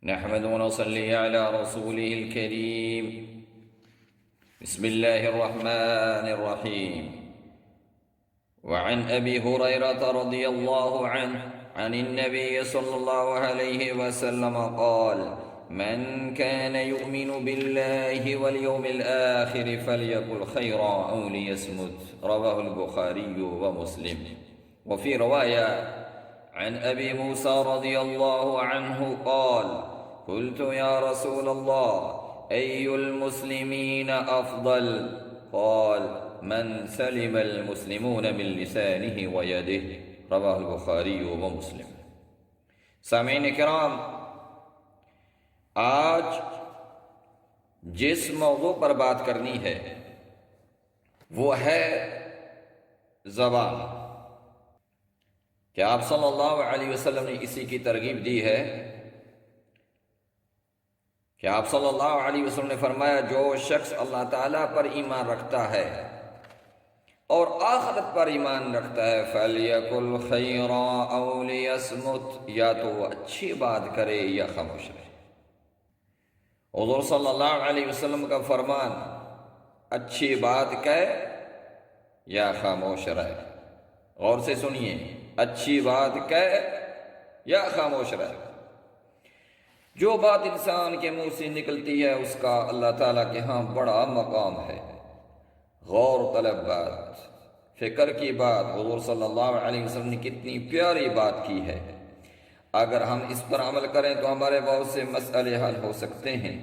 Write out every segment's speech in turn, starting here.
نحمد ونصلي على رسوله الكريم. بسم الله الرحمن الرحيم. وعن أبي هريرة رضي الله عنه عن النبي صلى الله عليه وسلم قال: من كان يؤمن بالله واليوم الآخر فليقل خيرا أو ليصمت. رواه البخاري ومسلم. وفي رواية عن أبي موسى رضي الله عنه قال: قلت يا رسول الله أي المسلمين أفضل؟ قال: من سلم المسلمون من لسانه ويده. رواہ البخاری و مسلم. سامعین کرام، آج جس موضوع پر بات کرنی ہے وہ ہے زبان. کہ آپ صلی اللہ علیہ وسلم نے اسی کی ترغیب دی ہے کہ آپ صلی اللہ علیہ وسلم نے فرمایا: جو شخص اللہ تعالیٰ پر ایمان رکھتا ہے اور آخرت پر ایمان رکھتا ہے فَلْيَقُلْ خَيْرًا أَوْ لِيَصْمُتْ، یا تو وہ اچھی بات کرے یا خاموش رہے. حضور صلی اللہ علیہ وسلم کا فرمان: اچھی بات کہے یا خاموش رہے. غور سے سنیے، اچھی بات کہے یا خاموش رہے. جو بات انسان کے منہ سے نکلتی ہے اس کا اللہ تعالیٰ کے ہاں بڑا مقام ہے. غور طلب بات، فکر کی بات. حضور صلی اللہ علیہ وسلم نے کتنی پیاری بات کی ہے. اگر ہم اس پر عمل کریں تو ہمارے بہت سے مسئلے حل ہو سکتے ہیں.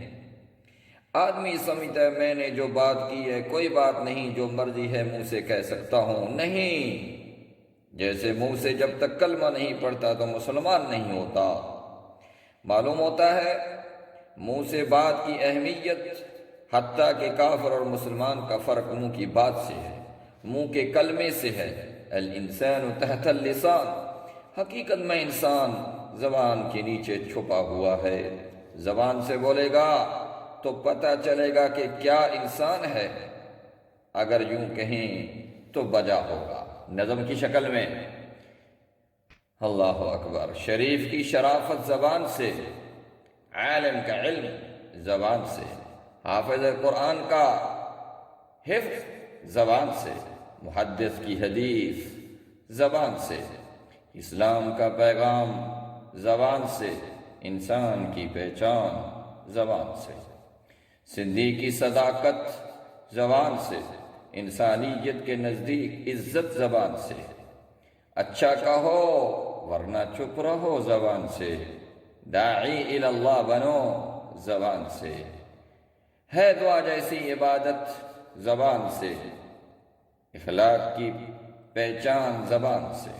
آدمی سمجھتا ہے میں نے جو بات کی ہے کوئی بات نہیں، جو مرضی ہے منہ سے کہہ سکتا ہوں. نہیں، جیسے منہ سے جب تک کلمہ نہیں پڑھتا تو مسلمان نہیں ہوتا. معلوم ہوتا ہے منہ سے بات کی اہمیت، حتیٰ کہ کافر اور مسلمان کا فرق منہ کی بات سے ہے، منہ کے کلمے سے ہے. الانسان تحت اللسان، حقیقت میں انسان زبان کے نیچے چھپا ہوا ہے. زبان سے بولے گا تو پتہ چلے گا کہ کیا انسان ہے. اگر یوں کہیں تو بجا ہوگا. نظم کی شکل میں: اللہ اکبر. شریف کی شرافت زبان سے، عالم کا علم زبان سے، حافظ قرآن کا حفظ زبان سے، محدث کی حدیث زبان سے، اسلام کا پیغام زبان سے، انسان کی پہچان زبان سے، صدیق کی صداقت زبان سے، انسانیت کے نزدیک عزت زبان سے. اچھا کہو ورنہ چپ رہو زبان سے. داعی الی اللہ بنو زبان سے. ہے دعا جیسی عبادت زبان سے. اخلاق کی پہچان زبان سے.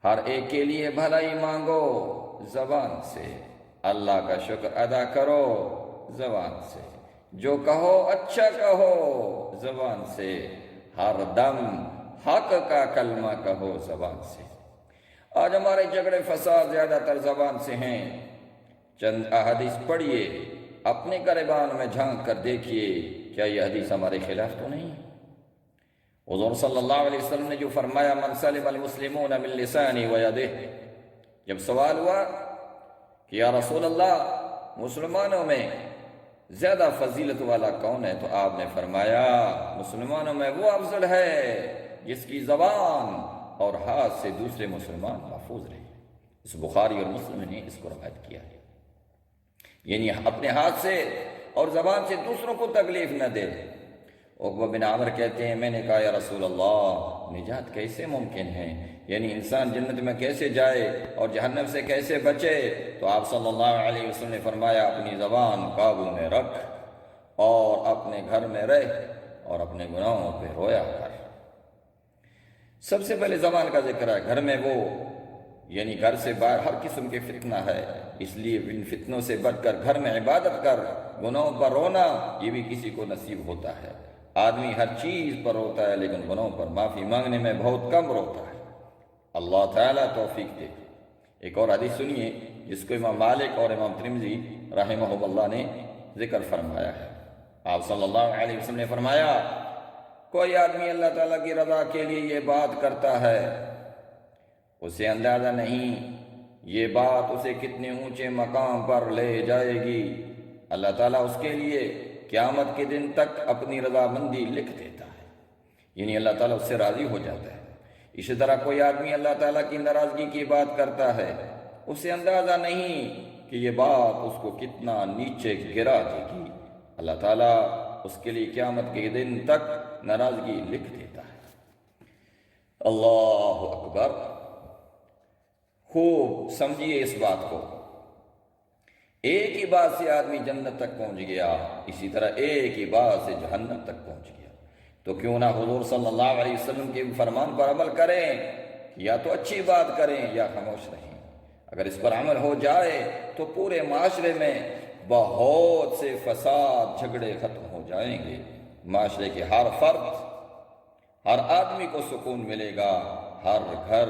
ہر ایک کے لیے بھلائی مانگو زبان سے. اللہ کا شکر ادا کرو زبان سے. جو کہو اچھا کہو زبان سے. ہر دم حق کا کلمہ کہو زبان سے. آج ہمارے جھگڑے فساد زیادہ تر زبان سے ہیں. چند احادیث پڑھیے، اپنے گریبان میں جھانک کر دیکھیے کیا یہ حدیث ہمارے خلاف تو نہیں. حضور صلی اللہ علیہ وسلم نے جو فرمایا: من سلم المسلمون من لسانه ويده. جب سوال ہوا کہ یا رسول اللہ مسلمانوں میں زیادہ فضیلت والا کون ہے، تو آپ نے فرمایا مسلمانوں میں وہ افضل ہے جس کی زبان اور ہاتھ سے دوسرے مسلمان محفوظ رہے. اس بخاری اور مسلم نے اس کو روایت کیا ہے. یعنی اپنے ہاتھ سے اور زبان سے دوسروں کو تکلیف نہ دے. عقبہ بن عامر کہتے ہیں میں نے کہا یا رسول اللہ نجات کیسے ممکن ہے، یعنی انسان جنت میں کیسے جائے اور جہنم سے کیسے بچے؟ تو آپ صلی اللہ علیہ وسلم نے فرمایا اپنی زبان قابو میں رکھ اور اپنے گھر میں رہ اور اپنے گناہوں پہ رویا کر. سب سے پہلے زبان کا ذکر ہے. گھر میں وہ یعنی گھر سے باہر ہر قسم کے فتنہ ہے، اس لیے ان فتنوں سے بچ کر گھر میں عبادت کر. گناہوں پر رونا یہ بھی کسی کو نصیب ہوتا ہے. آدمی ہر چیز پر روتا ہے لیکن گناہوں پر معافی مانگنے میں بہت کم روتا ہے. اللہ تعالیٰ توفیق دے. ایک اور حدیث سنیے جس کو امام مالک اور امام ترمذی رحمہ اللہ نے ذکر فرمایا ہے. آپ صلی اللہ علیہ وسلم نے فرمایا کوئی آدمی اللہ تعالیٰ کی رضا کے لیے یہ بات کرتا ہے، اسے اندازہ نہیں یہ بات اسے کتنے اونچے مقام پر لے جائے گی۔ اللہ تعالیٰ اس کے لیے قیامت کے دن تک اپنی رضامندی لکھ دیتا ہے، یعنی اللہ تعالیٰ اس سے راضی ہو جاتا ہے۔ اسی طرح کوئی آدمی اللہ تعالیٰ کی ناراضگی کی بات کرتا ہے، اسے اندازہ نہیں کہ یہ بات اس کو کتنا نیچے گرا دے گی۔ اللہ تعالیٰ اس کے لیے قیامت کے دن تک ناراضگی لکھ دیتا ہے۔ اللہ اکبر! خوب سمجھیے اس بات کو۔ ایک ہی بات سے آدمی جنت تک پہنچ گیا، اسی طرح ایک ہی بات سے جہنم تک پہنچ گیا۔ تو کیوں نہ حضور صلی اللہ علیہ وسلم کے فرمان پر عمل کریں، یا تو اچھی بات کریں یا خاموش رہیں۔ اگر اس پر عمل ہو جائے تو پورے معاشرے میں بہت سے فساد، جھگڑے ختم ہو جائیں گے۔ معاشرے کے ہر فرد، ہر آدمی کو سکون ملے گا، ہر گھر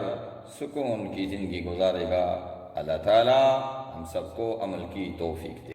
سکون کی زندگی گزارے گا۔ اللہ تعالیٰ ہم سب کو عمل کی توفیق دے۔